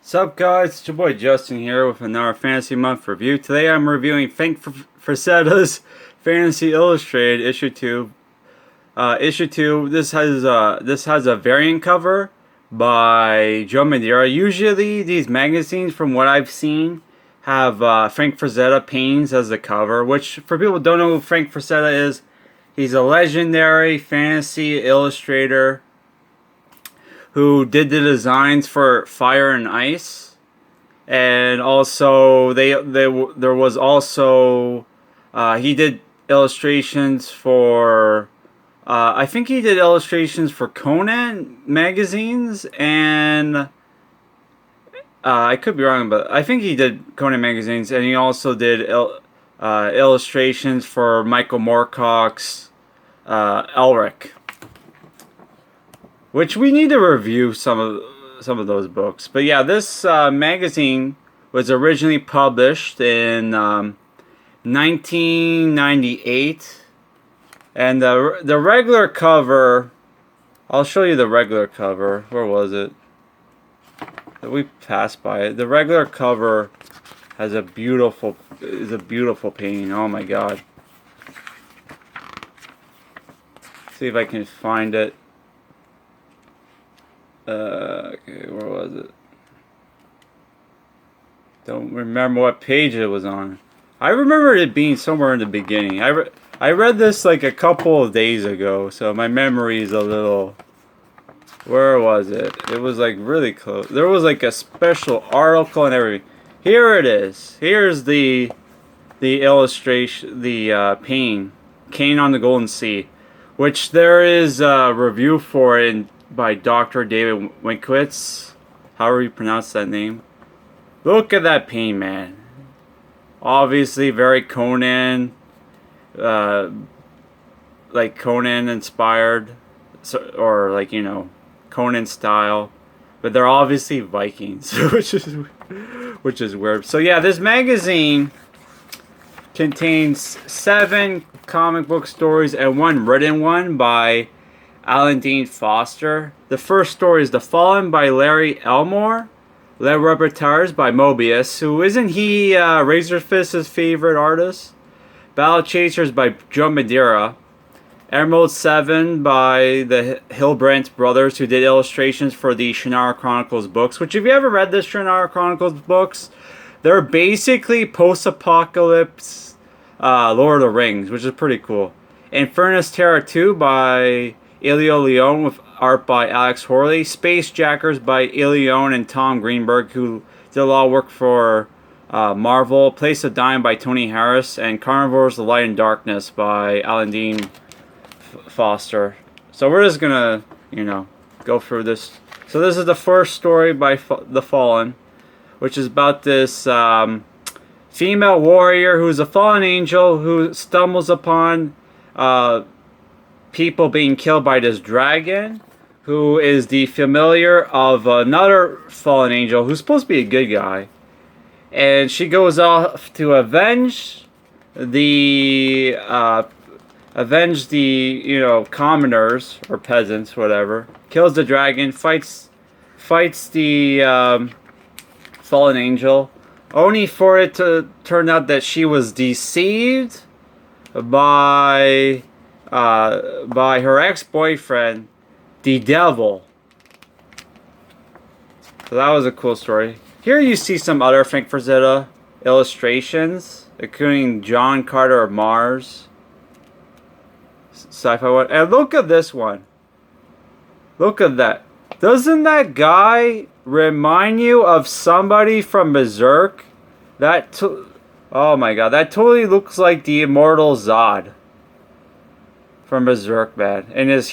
Sup guys, it's your boy Justin here with another Fantasy Month review. Today I'm reviewing Frazetta's Fantasy Illustrated issue 2. Issue 2, this has a variant cover by Joe Madureira. Usually these magazines, from what I've seen, have Frank Frazetta paintings as the cover, which for people who don't know who Frank Frazetta is, he's a legendary fantasy illustrator who did the designs for Fire and Ice, and also there was also he did illustrations for I think he did illustrations for Conan magazines, and I could be wrong, but I think he did Conan magazines, and he also did illustrations for Michael Moorcock's Elric. Which we need to review some of those books. But yeah, this magazine was originally published in 1998, and the regular cover. I'll show you the regular cover. Where was it? We passed by it. The regular cover has a beautiful painting. Oh my god! See if I can find it. Okay, where was it? Don't remember what page it was on. I remember it being somewhere in the beginning. I read this like a couple of days ago, so my memory is a little... Where was it? It was like really close. There was like a special article and everything. Here it is. Here's the illustration, the painting, Cane on the Golden Sea, which there is a review for in by Dr. David Winkwitz, however you pronounce that name. Look at that paint, man. Obviously very Conan, like Conan inspired, or like, you know, Conan style, but they're obviously Vikings, which is weird. So yeah, this magazine contains 7 comic book stories and 1 written one by Alan Dean Foster. The first story is The Fallen by Larry Elmore. Le Repertoires by Moebius, who isn't he Razorfist's favorite artist? Battle Chasers by Joe Madureira. Emerald 7 by the Hilbrandt Brothers, who did illustrations for the Shannara Chronicles books. Which, if you ever read the Shannara Chronicles books, they're basically post-apocalypse Lord of the Rings, which is pretty cool. Infernus Terra 2 by Elio Leone with art by Alex Horley. Space Jackers by Elio Leone and Tom Grindberg, who did a lot of work for Marvel. Place of Dying by Tony Harris. And Carnivores, The Light and Darkness by Alan Dean Foster. So we're just gonna, you know, go through this. So this is the first story by The Fallen, which is about this female warrior who's a fallen angel who stumbles upon people being killed by this dragon, who is the familiar of another fallen angel who's supposed to be a good guy, and she goes off to avenge the you know, commoners or peasants, whatever. Kills the dragon, fights the fallen angel, only for it to turn out that she was deceived by her ex-boyfriend, the devil. So that was a cool story. Here you see some other Frank Frazetta illustrations, including John Carter of Mars, sci-fi one. And look at this one. Look at that. Doesn't that guy remind you of somebody from Berserk? Oh my god, that totally looks like the immortal Zod from Berserk, man, in his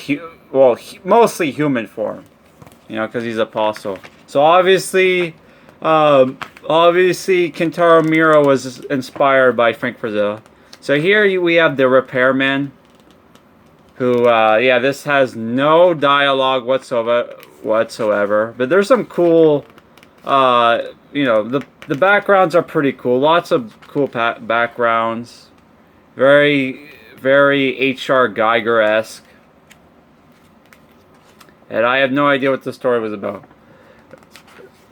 mostly human form, you know, because he's apostle. So obviously Kentaro Miura was inspired by Frank Frazetta. So here we have the Repairman, who yeah, this has no dialogue whatsoever, but there's some cool you know, the backgrounds are pretty cool. Lots of cool backgrounds. Very H.R. Geiger-esque. And I have no idea what the story was about.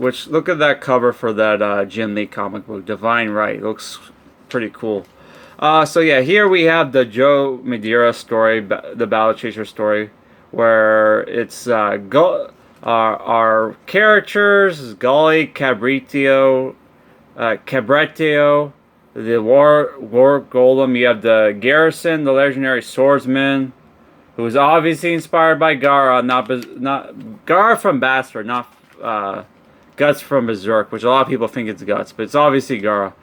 Which, look at that cover for that Jim Lee comic book, Divine Right. Looks pretty cool. So yeah, here we have the Joe Madureira story, the Battle Chaser story, where it's our characters, Gully, Cabretio, the War Golem. You have the Garrison, the legendary swordsman, who is obviously inspired by Gara, not Gara from Bastard, not Guts from Berserk, which a lot of people think it's Guts, but it's obviously Gara.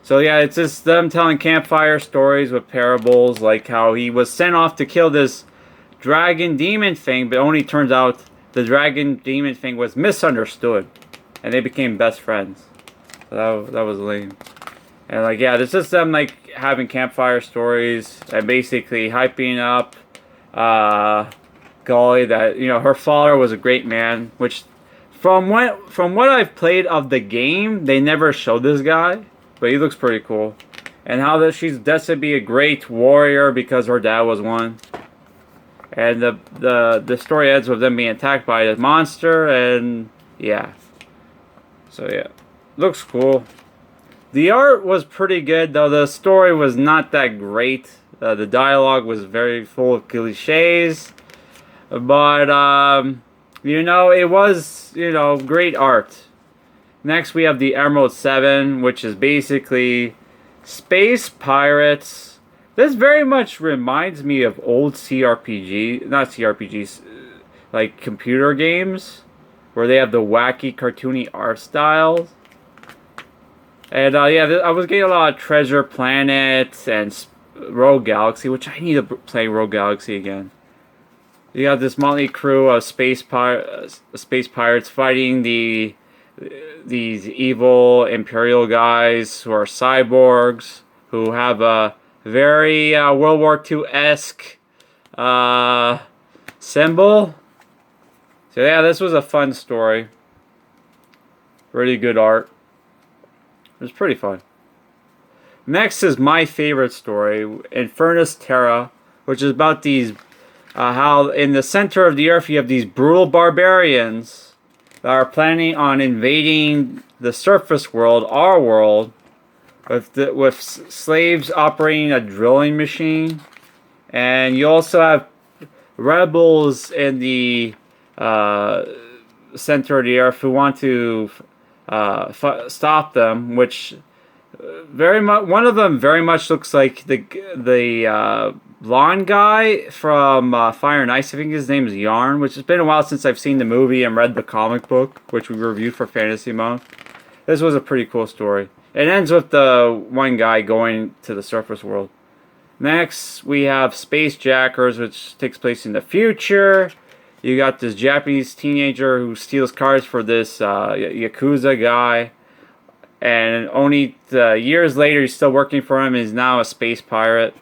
So yeah, it's just them telling campfire stories with parables, like how he was sent off to kill this dragon demon thing, but only turns out the dragon demon thing was misunderstood, and they became best friends. So that was lame. And like, yeah, it's just them like having campfire stories and basically hyping up Gully, that, you know, her father was a great man, which from what I've played of the game, they never showed this guy, but he looks pretty cool. And how that she's destined to be a great warrior because her dad was one. And the story ends with them being attacked by a monster, and yeah. So yeah, looks cool. The art was pretty good, though the story was not that great. The dialogue was very full of cliches, but you know, it was, you know, great art. Next we have the Emerald 7, which is basically space pirates. This very much reminds me of old not CRPGs, like computer games, where they have the wacky cartoony art styles. And yeah, I was getting a lot of Treasure Planet and Rogue Galaxy, which I need to play Rogue Galaxy again. You got this motley crew of space pirates fighting these evil Imperial guys who are cyborgs, who have a very World War II-esque symbol. So yeah, this was a fun story. Really good art. It was pretty fun. Next is my favorite story, Infernus Terra, which is about these, how in the center of the earth you have these brutal barbarians that are planning on invading the surface world, our world, with slaves operating a drilling machine. And you also have rebels in the center of the earth who want to stop them, which very much, one of them very much looks like the blonde guy from Fire and Ice. I think his name is Yarn, which has been a while since I've seen the movie and read the comic book, which we reviewed for Fantasy Month. This was a pretty cool story. It ends with the one guy going to the surface world. Next, we have Space Jackers, which takes place in the future. You got this Japanese teenager who steals cars for this Yakuza guy. And only years later, he's still working for him. He's now a space pirate.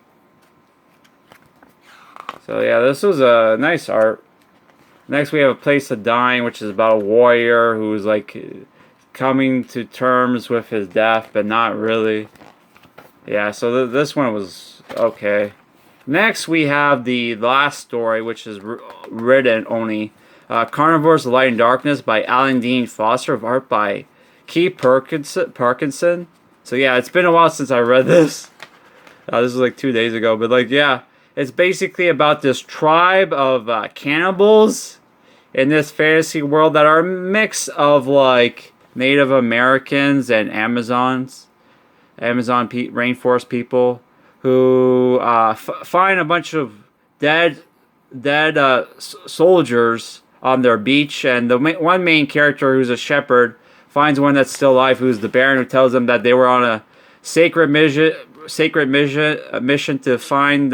So yeah, this was a nice art. Next, we have A Place of Dying, which is about a warrior who's like coming to terms with his death, but not really. Yeah, so this one was okay. Next, we have the last story, which is written only. Carnivores of Light and Darkness by Alan Dean Foster, of art by Keith Parkinson. So yeah, it's been a while since I read this. This was like 2 days ago, but like, yeah. It's basically about this tribe of cannibals in this fantasy world that are a mix of like Native Americans and Amazon rainforest people who find a bunch of dead soldiers on their beach, and the one main character, who's a shepherd, finds one that's still alive, who's the Baron, who tells them that they were on a sacred mission to find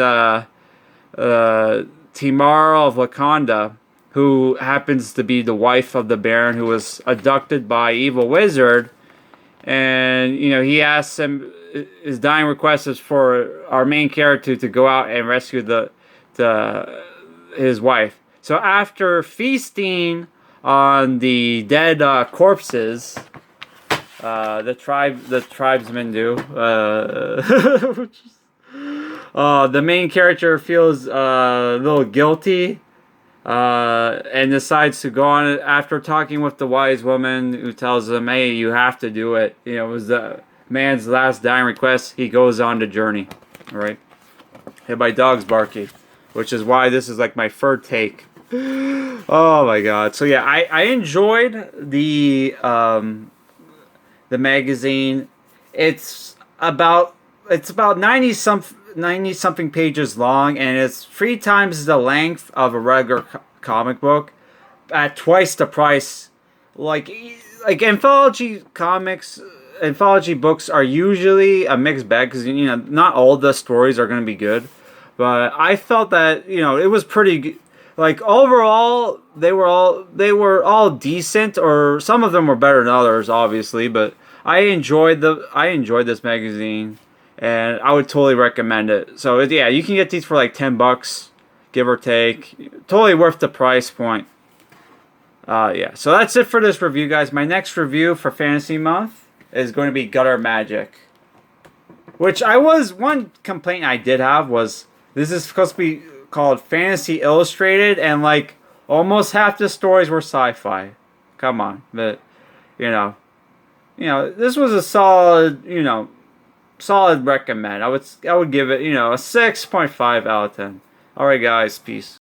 Timar of Wakanda, who happens to be the wife of the Baron, who was abducted by evil wizard. And you know, he asks him, his dying request is for our main character to go out and rescue his wife. So after feasting on the dead corpses, the tribesmen do. The main character feels a little guilty and decides to go on after talking with the wise woman who tells him, "Hey, you have to do it." You know, it was the man's last dying request. He goes on the journey. All right, hit by dogs barking, which is why this is like my third take. Oh my god! So yeah, I enjoyed the magazine. It's about 90 something pages long, and it's 3 times the length of a regular comic book at twice the price. Like anthology comics, anthology books are usually a mixed bag because you know not all the stories are going to be good, but I felt that you know it was pretty good. Like overall, they were all decent, or some of them were better than others, obviously. But I enjoyed this magazine, and I would totally recommend it. So yeah, you can get these for like $10, give or take. Totally worth the price point. Yeah, so that's it for this review, guys. My next review for Fantasy Month is going to be Gutter Magic, which one complaint I did have was this is supposed to be called Fantasy Illustrated, and like almost half the stories were sci-fi. Come on, but you know, this was a solid recommend. I would give it a 6.5 out of 10. All right, guys, peace.